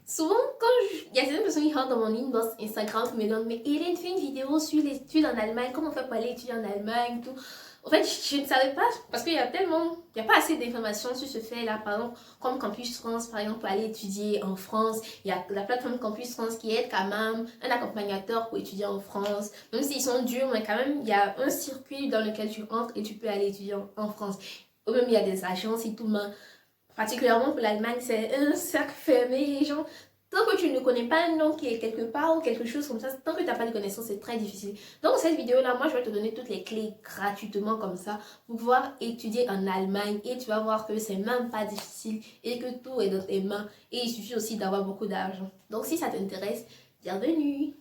Souvent, il y a certaines personnes qui rentrent dans mon inbox Instagram qui me demandent, mais Hélène, fais une vidéo sur les études en Allemagne, comment on fait pour aller étudier en Allemagne, tout. En fait, je ne savais pas, parce qu'il y a tellement, il n'y a pas assez d'informations sur ce fait-là. Par exemple, comme Campus France, par exemple, pour aller étudier en France, il y a la plateforme Campus France qui aide quand même un accompagnateur pour étudier en France. Même s'ils sont durs, mais quand même, il y a un circuit dans lequel tu entres et tu peux aller étudier en France. Ou même, il y a des agences et tout, mais particulièrement pour l'Allemagne, c'est un cercle fermé. Genre, tant que tu ne connais pas un nom qui est quelque part ou quelque chose comme ça, tant que tu n'as pas de connaissances, c'est très difficile. Donc, dans cette vidéo-là, moi, je vais te donner toutes les clés gratuitement comme ça pour pouvoir étudier en Allemagne et tu vas voir que c'est même pas difficile et que tout est dans tes mains et il suffit aussi d'avoir beaucoup d'argent. Donc, si ça t'intéresse, bienvenue!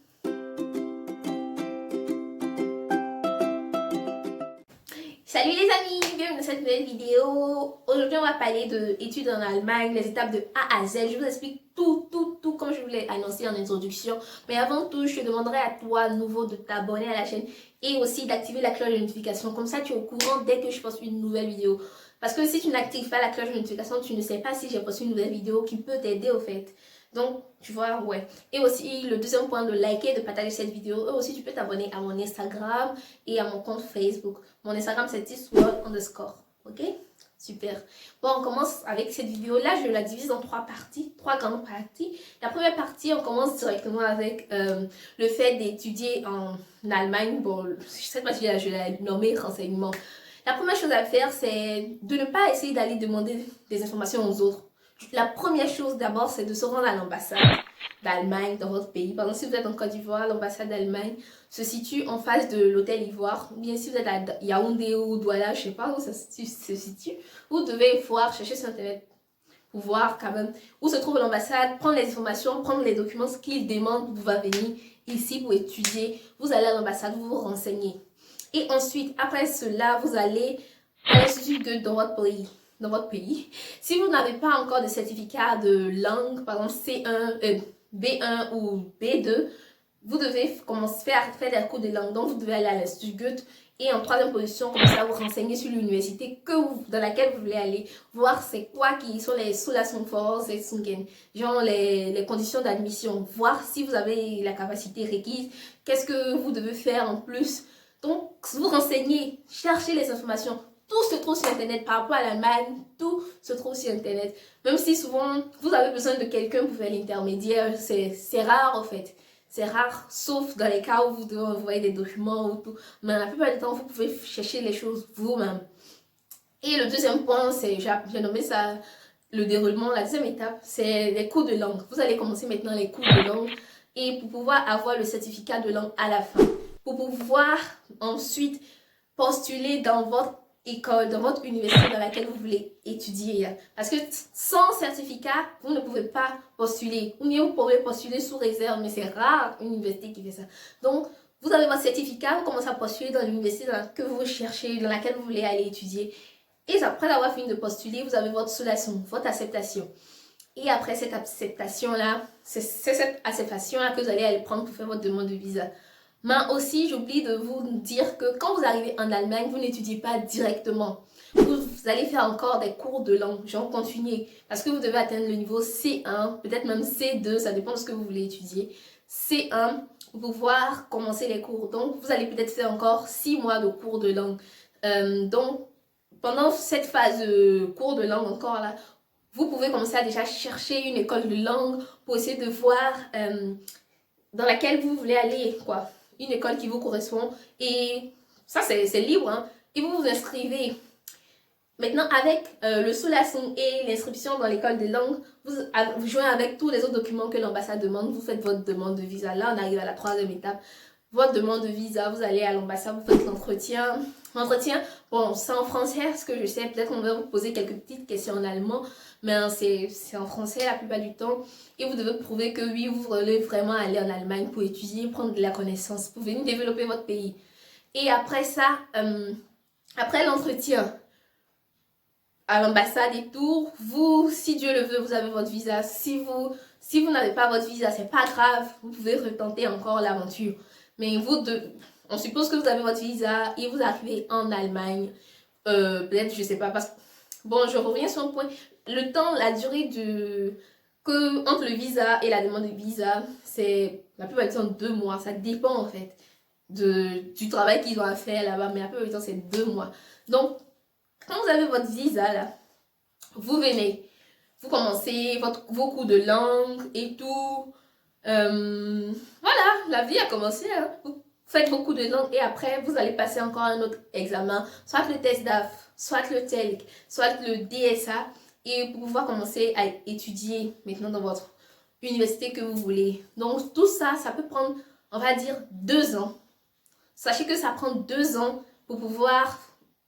Salut les amis, bienvenue dans cette nouvelle vidéo. Aujourd'hui, on va parler de études en Allemagne, les étapes de A à Z. Je vous explique tout comme je vous l'ai annoncé en introduction. Mais avant tout, je te demanderai à toi, nouveau, de t'abonner à la chaîne et aussi d'activer la cloche de notification. Comme ça, tu es au courant dès que je poste une nouvelle vidéo. Parce que si tu n'actives pas la cloche de notification, tu ne sais pas si j'ai posté une nouvelle vidéo qui peut t'aider au fait. Donc, tu vois, ouais. Et aussi, le deuxième point, de liker, de partager cette vidéo. Et aussi, tu peux t'abonner à mon Instagram et à mon compte Facebook. Mon Instagram, c'est @thisworld_. Ok? Super. Bon, on commence avec cette vidéo-là. Je la divise en trois parties, trois grandes parties. La première partie, on commence directement avec le fait d'étudier en Allemagne. Bon, je ne sais pas si je l'ai nommé renseignement. La première chose à faire, c'est de ne pas essayer d'aller demander des informations aux autres. La première chose d'abord, c'est de se rendre à l'ambassade d'Allemagne dans votre pays. Par exemple, si vous êtes en Côte d'Ivoire, l'ambassade d'Allemagne se situe en face de l'hôtel Ivoire. Ou bien si vous êtes à Yaoundé ou Douala, je ne sais pas où ça se situe, vous devez pouvoir chercher sur Internet pour voir quand même où se trouve l'ambassade, prendre les informations, prendre les documents qu'ils demandent pour pouvoir venir ici pour étudier. Vous allez à l'ambassade, vous vous renseignez. Et ensuite, après cela, vous allez à l'institut de dans votre pays. Si vous n'avez pas encore de certificat de langue, par exemple C1, B1 ou B2, vous devez commencer à faire des cours de langue. Donc, vous devez aller à l'Institut Goethe et en troisième position, comme ça, vous renseigner sur l'université dans laquelle vous voulez aller, voir c'est quoi qui sont les Zulassungsvoraussetzungen et Sungen, genre les conditions d'admission, voir si vous avez la capacité requise, qu'est-ce que vous devez faire en plus. Donc, vous renseignez, cherchez les informations. Tout se trouve sur Internet. Par rapport à l'Allemagne, tout se trouve sur Internet. Même si souvent, vous avez besoin de quelqu'un pour faire l'intermédiaire, c'est rare en fait. C'est rare, sauf dans les cas où vous devez envoyer des documents ou tout. Mais la plupart du temps, vous pouvez chercher les choses vous-même. Et le deuxième point, c'est, j'ai nommé ça le déroulement. La deuxième étape, c'est les cours de langue. Vous allez commencer maintenant les cours de langue. Et pour pouvoir avoir le certificat de langue à la fin. Pour pouvoir ensuite postuler dans votre école, dans votre université dans laquelle vous voulez étudier. Parce que sans certificat, vous ne pouvez pas postuler. Ou mieux, vous pouvez postuler sous réserve, mais c'est rare une université qui fait ça. Donc, vous avez votre certificat, vous commencez à postuler dans l'université que vous cherchez, dans laquelle vous voulez aller étudier. Et après avoir fini de postuler, vous avez votre soulagement, votre acceptation. Et après cette acceptation-là, c'est cette acceptation-là que vous allez aller prendre pour faire votre demande de visa. Mais aussi, j'oublie de vous dire que quand vous arrivez en Allemagne, vous n'étudiez pas directement. Vous allez faire encore des cours de langue, genre continuer. Parce que vous devez atteindre le niveau C1, peut-être même C2, ça dépend de ce que vous voulez étudier. C1, pour pouvoir commencer les cours. Donc, vous allez peut-être faire encore 6 mois de cours de langue. Donc, pendant cette phase de cours de langue encore là, vous pouvez commencer à déjà chercher une école de langue pour essayer de voir dans laquelle vous voulez aller, quoi. Une école qui vous correspond. Et ça, c'est libre, hein. Et vous vous inscrivez. Maintenant, avec le soulagement et l'inscription dans l'école de langue, vous jouez avec tous les autres documents que l'ambassade demande. Vous faites votre demande de visa. Là, on arrive à la troisième étape. Votre demande de visa, vous allez à l'ambassade, vous faites l'entretien. L'entretien, bon, c'est en français, ce que je sais. Peut-être qu'on va vous poser quelques petites questions en allemand, mais c'est en français la plupart du temps. Et vous devez prouver que oui, vous voulez vraiment aller en Allemagne pour étudier, prendre de la connaissance, pour venir développer votre pays. Et après ça, après l'entretien à l'ambassade et tout, vous, si Dieu le veut, vous avez votre visa. Si vous n'avez pas votre visa, c'est pas grave, vous pouvez retenter encore l'aventure. Mais on suppose que vous avez votre visa et vous arrivez en Allemagne. Peut-être, je sais pas, parce que, bon, je reviens sur un point. Le temps, la durée que entre le visa et la demande de visa, c'est la plupart du temps 2 mois. Ça dépend en fait du travail qu'ils ont à faire là-bas, mais la plupart du temps c'est 2 mois. Donc, quand vous avez votre visa là, vous venez, vous commencez vos cours de langue et tout. Voilà, la vie a commencé. Hein. Vous faites beaucoup de langue et après vous allez passer encore un autre examen, soit le test DAF, soit le TELC, soit le DSA, et pour pouvoir commencer à étudier maintenant dans votre université que vous voulez. Donc tout ça, ça peut prendre, on va dire, 2 ans. Sachez que ça prend 2 ans pour pouvoir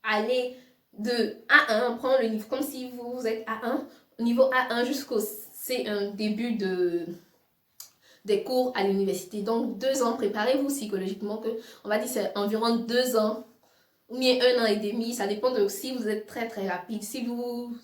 aller de A1, prendre le niveau, comme si vous êtes A1, au niveau A1 jusqu'au C1, début des cours à l'université. Donc 2 ans, préparez-vous psychologiquement que, on va dire, c'est environ 2 ans, ou bien 1 an et demi, ça dépend de si vous êtes très très rapide, si vous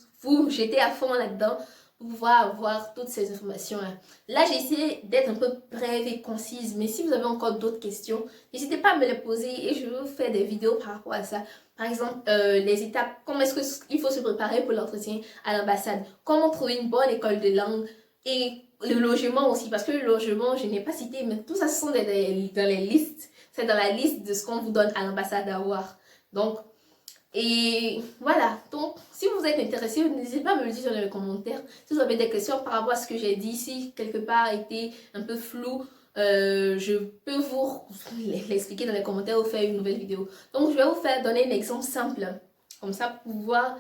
jetez à fond là-dedans, pour pouvoir avoir toutes ces informations-là. Là, j'ai essayé d'être un peu brève et concise, mais si vous avez encore d'autres questions, n'hésitez pas à me les poser et je vais vous faire des vidéos par rapport à ça. Par exemple, les étapes, comment est-ce qu'il faut se préparer pour l'entretien à l'ambassade, comment trouver une bonne école de langue et le logement aussi, parce que le logement, je n'ai pas cité, mais tout ça, ce sont dans les listes, c'est dans la liste de ce qu'on vous donne à l'ambassade à voir. Donc, et voilà, donc si vous êtes intéressé, n'hésitez pas à me le dire dans les commentaires. Si vous avez des questions par rapport à ce que j'ai dit, si quelque part a été un peu flou, je peux vous l'expliquer dans les commentaires ou faire une nouvelle vidéo. Donc je vais vous faire donner un exemple simple, comme ça pour pouvoir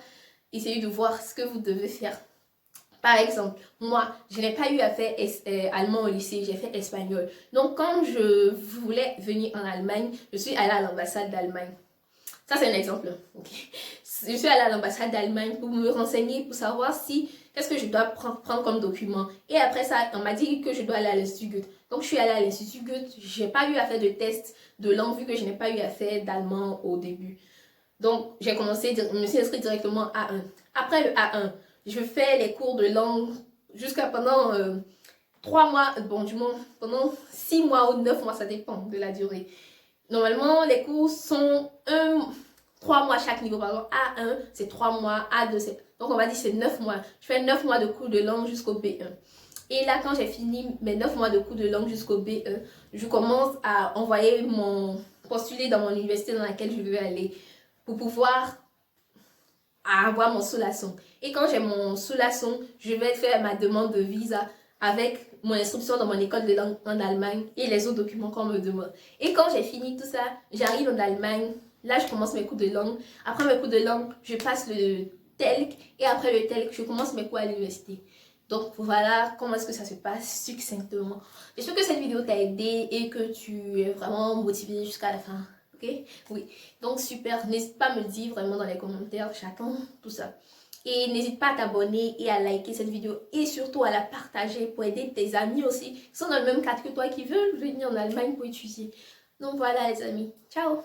essayer de voir ce que vous devez faire. Par exemple, moi, je n'ai pas eu à faire allemand au lycée, j'ai fait espagnol. Donc quand je voulais venir en Allemagne, je suis allée à l'ambassade d'Allemagne. Ça, c'est un exemple. Okay. Je suis allée à l'ambassade d'Allemagne pour me renseigner, pour savoir si qu'est-ce que je dois prendre comme document. Et après ça, on m'a dit que je dois aller à l'Institut Goethe. Donc, je suis allée à l'Institut Goethe. Je n'ai pas eu à faire de test de langue vu que je n'ai pas eu à faire d'allemand au début. Donc, j'ai commencé, je me suis inscrite directement à A1. Après le A1, je fais les cours de langue jusqu'à pendant 3 mois, bon, du moins, pendant 6 mois ou 9 mois, ça dépend de la durée. Normalement, les cours sont 3 mois chaque niveau. Par exemple, A1, c'est 3 mois. A2, c'est... Donc, on va dire c'est 9 mois. Je fais 9 mois de cours de langue jusqu'au B1. Et là, quand j'ai fini mes 9 mois de cours de langue jusqu'au B1, je commence à envoyer postuler dans mon université dans laquelle je veux aller pour pouvoir avoir mon sous-la-son. Et quand j'ai mon sous-la-son, je vais faire ma demande de visa avec mon inscription dans mon école de langue en Allemagne et les autres documents qu'on me demande. Et quand j'ai fini tout ça, j'arrive en Allemagne. Là, je commence mes cours de langue. Après mes cours de langue, je passe le TELC. Et après le TELC, je commence mes cours à l'université. Donc voilà comment est-ce que ça se passe succinctement. J'espère que cette vidéo t'a aidé et que tu es vraiment motivé jusqu'à la fin. Ok? Oui. Donc super. N'hésite pas à me le dire vraiment dans les commentaires. J'attends tout ça. Et n'hésite pas à t'abonner et à liker cette vidéo et surtout à la partager pour aider tes amis aussi qui sont dans le même cadre que toi qui veulent venir en Allemagne pour étudier. Donc voilà les amis. Ciao!